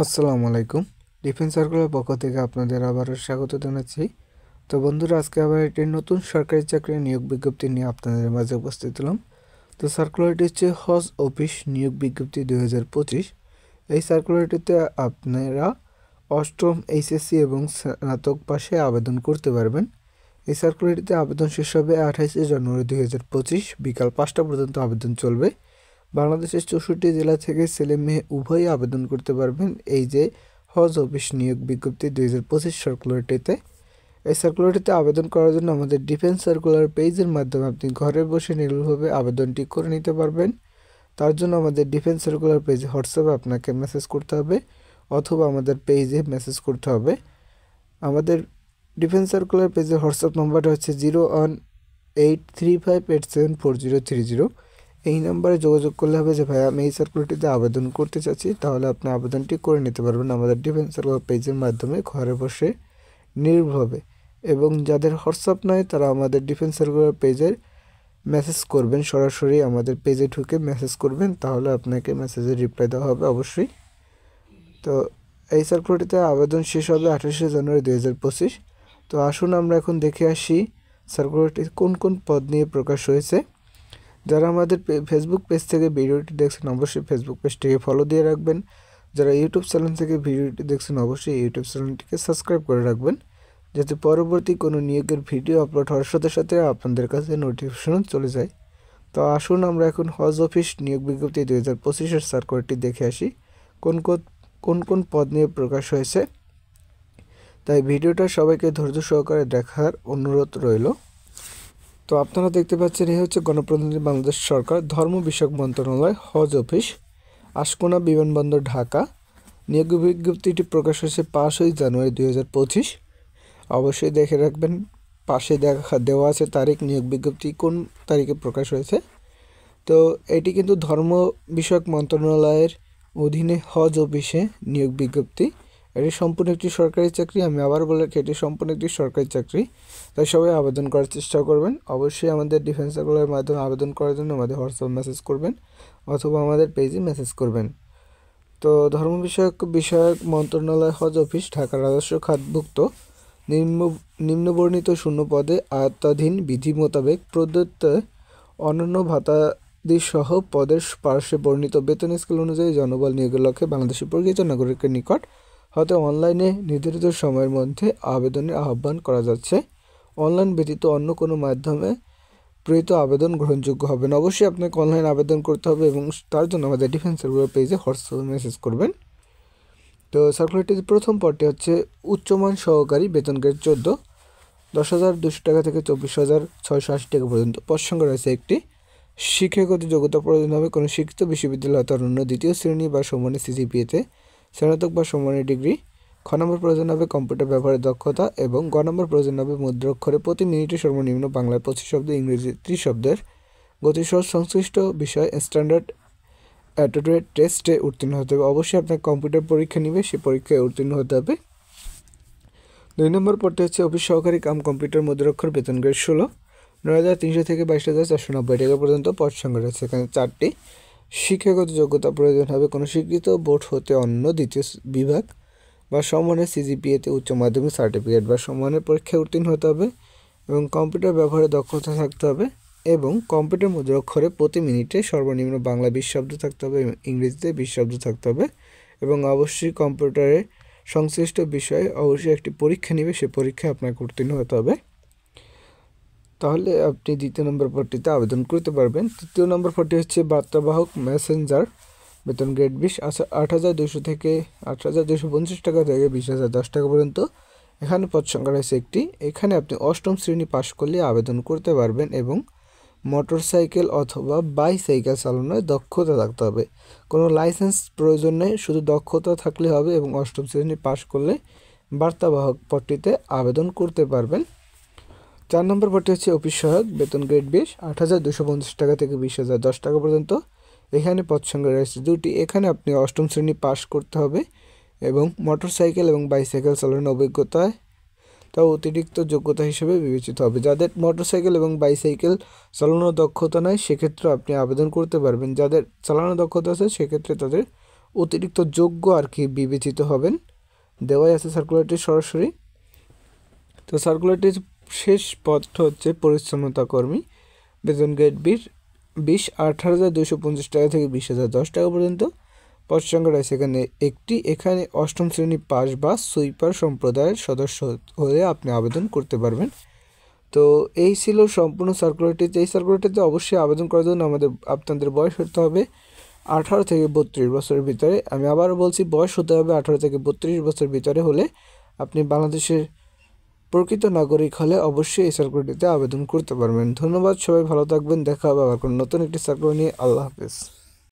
আসসালামু আলাইকুম। Defence circular পক্ষ থেকে আপনাদের আবারও স্বাগত জানাচ্ছি। তো বন্ধুরা, আজকে আবার একটি নতুন সরকারি চাকরির নিয়োগ বিজ্ঞপ্তি নিয়ে আপনাদের মাঝে উপস্থিত হলাম। তো সার্কুলারটি হচ্ছে হজ অফিস নিয়োগ বিজ্ঞপ্তি 2025। এই সার্কুলারটিতে আপনারা অষ্টম এইচএসসি এবং স্নাতক পাশে আবেদন করতে পারবেন। এই সার্কুলারটিতে আবেদন শেষ হবে 28শে জানুয়ারি 2025 বিকাল 5টা পর্যন্ত আবেদন চলবে। বাংলাদেশের 64 জেলা থেকে ছেলে মেয়ে উভয়ই আবেদন করতে পারবেন এই যে হজ অফিস নিয়োগ বিজ্ঞপ্তি 2025 সার্কুলারটিতে। এই সার্কুলারটিতে আবেদন করার জন্য আমাদের ডিফেন্স সার্কুলার পেজের মাধ্যমে আপনি ঘরে বসে নির্ভুলভাবে আবেদনটি করে নিতে পারবেন। তার জন্য আমাদের ডিফেন্স সার্কুলার পেজে হোয়াটসঅ্যাপে আপনাকে মেসেজ করতে হবে অথবা আমাদের পেজে মেসেজ করতে হবে। আমাদের ডিফেন্স সার্কুলার পেজের হোয়াটসঅ্যাপ নাম্বারটা হচ্ছে 0183587403। এই নাম্বারে যোগাযোগ করলে হবে যে ভাই আমি এই সার্কুলারটিতে আবেদন করতে চাচ্ছি, তাহলে আপনি আবেদনটি করে নিতে পারবেন আমাদের ডিফেন্স সার্কুলার পেজের মাধ্যমে ঘরে বসে নির্ভুলভাবে। এবং যাদের হোয়াটসঅ্যাপ নয় তারা আমাদের ডিফেন্স সার্কুলার পেজের মেসেজ করবেন, সরাসরি আমাদের পেজে ঢুকে মেসেজ করবেন, তাহলে আপনাকে মেসেজের রিপ্লাই দেওয়া হবে অবশ্যই। তো এই সার্কুলারটিতে আবেদন শেষ হবে 28শে জানুয়ারি 2025। তো আসুন আমরা এখন দেখে আসি সার্কুলারটি কোন কোন পদ নিয়ে প্রকাশ হয়েছে। যারা আমাদের ফেসবুক পেজ থেকে ভিডিওটি দেখছেন অবশ্যই ফেসবুক পেজটিকে ফলো দিয়ে রাখবেন। যারা ইউটিউব চ্যানেল থেকে ভিডিওটি দেখছেন অবশ্যই ইউটিউব চ্যানেলটিকে সাবস্ক্রাইব করে রাখবেন, যাতে পরবর্তী কোনো নিয়োগের ভিডিও আপলোড হওয়ার সাথে সাথে আপনাদের কাছে নোটিফিকেশন চলে যায়। তো আসুন আমরা এখন হজ অফিস নিয়োগ বিজ্ঞপ্তি 2025-এর সার্কুলারটি দেখে আসি কোন কোন পদ নিয়ে প্রকাশ হয়েছে। তাই ভিডিওটা সবাইকে ধৈর্য সহকারে দেখার অনুরোধ রইল। তো আপনারা দেখতে পাচ্ছেন এই হচ্ছে গণপ্রজাতন্ত্রী বাংলাদেশ সরকার ধর্ম বিষয়ক মন্ত্রণালয় হজ অফিস, আশকোনা বিমানবন্দর, ঢাকা। নিয়োগ বিজ্ঞপ্তিটি প্রকাশ হয়েছে 5ই জানুয়ারি 2025। অবশ্যই দেখে রাখবেন, পাশে দেওয়া আছে তারিখ, নিয়োগ বিজ্ঞপ্তি কোন তারিখে প্রকাশ হয়েছে। তো এটি কিন্তু ধর্ম বিষয়ক মন্ত্রণালয়ের অধীনে হজ অফিসে নিয়োগ বিজ্ঞপ্তি। এটি সম্পূর্ণ একটি সরকারি চাকরি। আমি আবার বলে রাখি, এটি সম্পূর্ণ একটি সরকারি চাকরি, তাই সবাই আবেদন করার চেষ্টা করবেন। অবশ্যই আমাদের ডিফেন্স সার্কুলারের মাধ্যমে আবেদন করার জন্য আমাদের হোয়াটসঅ্যাপ মেসেজ করবেন অথবা আমাদের পেজে মেসেজ করবেন। তো ধর্ম বিষয়ক মন্ত্রণালয় হজ অফিস, ঢাকা রাজস্ব খাতভুক্ত নিম্নবর্ণিত শূন্য পদে আয়ত্তাধীন বিধি মোতাবেক প্রদত্ত অন্যান্য ভাতাদিসহ পদের পার্শ্বে বর্ণিত বেতন স্কেল অনুযায়ী জনবল নিয়োগের লক্ষ্যে বাংলাদেশের প্রকৃত নাগরিকের নিকট হতে অনলাইনে নির্ধারিত সময়ের মধ্যে আবেদনের আহ্বান করা যাচ্ছে। অনলাইন ব্যতীত অন্য কোনো মাধ্যমে প্রেরিত আবেদন গ্রহণযোগ্য হবে না। অবশ্যই আপনাকে অনলাইন আবেদন করতে হবে এবং তার জন্য আমাদের ডিফেন্স সার্কুলার পেজে হোয়াটসঅ্যাপে মেসেজ করবেন। তো সার্কুলারটির প্রথম পদটি হচ্ছে উচ্চমান সহকারী, বেতন গ্রেড 14, 10,200 টাকা থেকে 24,680 টাকা পর্যন্ত। পদ সংখ্যা রয়েছে একটি। শিক্ষাগত যোগ্যতা প্রয়োজন হবে কোনো শিক্ষিত বিশ্ববিদ্যালয় হতে অনন্য দ্বিতীয় শ্রেণী বা সমানের সিজিপিএতে স্নাতক বা সমানের ডিগ্রি। খ নম্বর প্রয়োজন হবে কম্পিউটার ব্যবহারের দক্ষতা এবং গ নম্বর প্রয়োজন হবে মুদ্রাক্ষরে প্রতি মিনিটে সর্বনিম্ন বাংলায় 25 শব্দ, ইংরেজি 30 শব্দের গতিসহ সংশ্লিষ্ট বিষয় স্ট্যান্ডার্ড অ্যাপটিটিউড টেস্টে উত্তীর্ণ হতে হবে। অবশ্যই আপনার কম্পিউটার পরীক্ষা নিবে, সেই পরীক্ষায় উত্তীর্ণ হতে হবে। 2 নম্বর পদটি হচ্ছে অফিস সহকারী কাম কম্পিউটার মুদ্রাক্ষর, বেতন গ্রেড 16, 9,300 থেকে 22,490 টাকা পর্যন্ত। পদ সংখ্যা রয়েছে এখানে 4টি। শিক্ষাগত যোগ্যতা প্রয়োজন হবে কোনো স্বীকৃত বোর্ড হতে অন্য দ্বিতীয় বিভাগ বা সমানের সিজিপিএতে উচ্চ মাধ্যমিক সার্টিফিকেট বা সমানের পরীক্ষায় উত্তীর্ণ হতে হবে এবং কম্পিউটার ব্যবহারে দক্ষতা থাকতে হবে এবং কম্পিউটার মুদ্রাক্ষরে প্রতি মিনিটে সর্বনিম্ন বাংলা 20 শব্দ থাকতে হবে, ইংরেজিতে 20 শব্দ থাকতে হবে এবং অবশ্যই কম্পিউটারে সংশ্লিষ্ট বিষয়ে অবশ্যই একটি পরীক্ষা নেবে, সেই পরীক্ষায় আপনাকে উত্তীর্ণ হতে হবে। তাহলে আপনি 2 নম্বর পদটিতে আবেদন করতে পারবেন। 3 নম্বর পদটি হচ্ছে বার্তাবাহক মেসেঞ্জার, বেতন গ্রেড 20, 8,200 থেকে 8,250 টাকা থেকে 20,010 টাকা পর্যন্ত। এখানে পদ সংখ্যা রয়েছে একটি। এখানে আপনি 8ম শ্রেণী পাশ করলে আবেদন করতে পারবেন এবং মোটরসাইকেল অথবা বাইসাইকেল চালানোর দক্ষতা থাকতে হবে। কোনো লাইসেন্স প্রয়োজন নেই, শুধু দক্ষতা থাকলে হবে এবং 8ম শ্রেণী পাশ করলে বার্তাবাহক পদটিতে আবেদন করতে পারবেন। 4 নম্বর পদটি হচ্ছে অফিস সহায়ক, বেতন গ্রেড 20, 8,250 টাকা থেকে 20,010 টাকা পর্যন্ত। এখানে পদ সংখ্যা রয়েছে 2টি। এখানে আপনি 8ম শ্রেণী পাশ করতে হবে এবং মোটরসাইকেল এবং বাইসাইকেল চালানোর অভিজ্ঞতায় তাও অতিরিক্ত যোগ্যতা হিসেবে বিবেচিত হবে। যাদের মোটরসাইকেল এবং বাইসাইকেল চালানোর দক্ষতা নাই সেক্ষেত্রে আপনি আবেদন করতে পারবেন। যাদের চালানোর দক্ষতা আছে সেক্ষেত্রে তাদের অতিরিক্ত যোগ্য আর কি বিবেচিত হবেন, দেওয়াই আছে সার্কুলারটি সরাসরি। তো সার্কুলারটির শেষ পদটা হচ্ছে পরিচ্ছন্নতা কর্মী, বেতন গ্রেড 20 18,250 টাকা থেকে 20,010 টাকা পর্যন্ত। পদ সংখ্যা রয়েছে এখানে একটি। এখানে 8ম শ্রেণী পাস বা সুইপার সম্প্রদায়ের সদস্য হয়ে আপনি আবেদন করতে পারবেন। তো এই ছিল সম্পূর্ণ সার্কুলারটিতে। এই সার্কুলারটিতে অবশ্যই আবেদন করার জন্য আপনাদের বয়স হতে হবে 18 থেকে 32 বছরের ভিতরে। আমি আবারও বলছি, বয়স হতে হবে 18 থেকে 32 বছরের ভিতরে হলে আপনি বাংলাদেশের প্রকৃত নাগরিক হলে অবশ্যই এই সার্কুলারটিতে আবেদন করতে পারবেন। ধন্যবাদ, সবাই ভালো থাকবেন। দেখা হবে আবার কোনো নতুন একটি সার্কুলার নিয়ে। আল্লাহ হাফেজ।